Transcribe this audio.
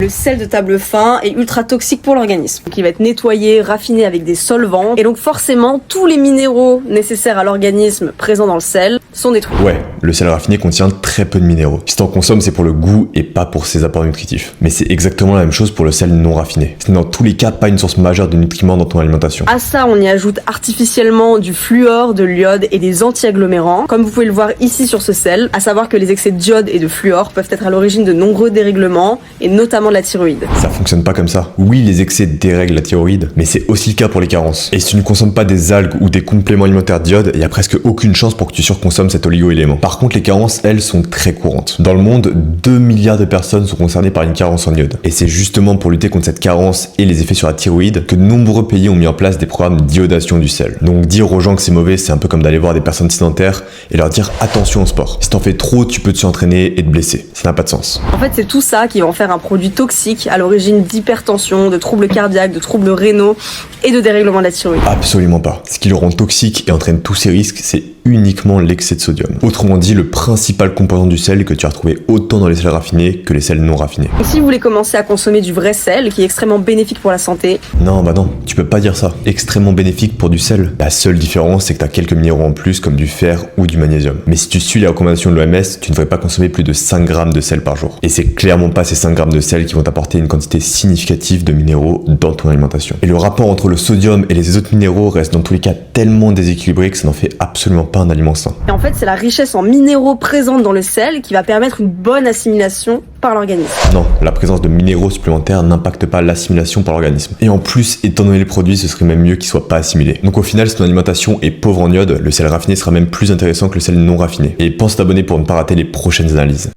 le sel de table fin est ultra toxique pour l'organisme. Donc il va être nettoyé, raffiné avec des solvants. Et donc forcément, tous les minéraux nécessaires à l'organisme présents dans le sel sont détruits. Ouais, le sel raffiné contient très peu de minéraux. Si t'en consommes, c'est pour le goût et pas pour ses apports nutritifs. Mais c'est exactement la même chose pour le sel non raffiné. Ce n'est dans tous les cas pas une source majeure de nutriments dans ton alimentation. À ça, on y ajoute artificiellement du fluor, de l'iode et des anti-agglomérants, comme vous pouvez le voir ici sur ce sel, à savoir que les excès d'iode et de fluor peuvent être à l'origine de nombreux dérèglements, et notamment de la thyroïde. Ça fonctionne pas comme ça. Oui, les excès dérèglent la thyroïde, mais c'est aussi le cas pour les carences. Et si tu ne consommes pas des algues ou des compléments alimentaires d'iode, il y a presque aucune chance pour que tu surconsommes cet oligo-élément. Par contre, les carences, elles, sont très courantes. Dans le monde, 2 milliards de personnes sont concernées par une carence en iode. Et c'est justement pour lutter contre cette carence et les effets sur la thyroïde que de nombreux pays ont mis en place des programmes d'iodation du sel. Donc dire aux gens que c'est mauvais, c'est un peu comme d'aller voir des personnes sédentaires et leur dire attention au sport. Si t'en fais trop, tu peux te surentraîner et te blesser. Ça n'a pas de sens. En fait, c'est tout ça qui va en faire un produit toxique à l'origine d'hypertension, de troubles cardiaques, de troubles rénaux et de dérèglement de la thyroïde. Absolument pas. Ce qui le rend toxique et entraîne tous ces risques, c'est uniquement l'excès de sodium. Autrement dit, le principal composant du sel que tu vas retrouver autant dans les sels raffinés que les sels non raffinés. Et si vous voulez commencer à consommer du vrai sel, qui est extrêmement bénéfique pour la santé, non, tu peux pas dire ça. Extrêmement bénéfique pour du sel. La seule différence, c'est que t'as quelques minéraux en plus, comme du fer ou du magnésium. Mais si tu suis les recommandations de l'OMS, tu ne devrais pas consommer plus de 5 grammes de sel par jour. Et c'est clairement pas ces 5 grammes de sel qui vont t'apporter une quantité significative de minéraux dans ton alimentation. Et le rapport entre le sodium et les autres minéraux reste dans tous les cas tellement déséquilibré que ça n'en fait absolument pas un aliment sain. Et en fait, c'est la richesse en minéraux présente dans le sel qui va permettre une bonne assimilation par l'organisme. Non, la présence de minéraux supplémentaires n'impacte pas l'assimilation par l'organisme. Et en plus, étant donné le produit, ce serait même mieux qu'il soit pas assimilé. Donc au final, si ton alimentation est pauvre en iode, le sel raffiné sera même plus intéressant que le sel non raffiné. Et pense t'abonner pour ne pas rater les prochaines analyses.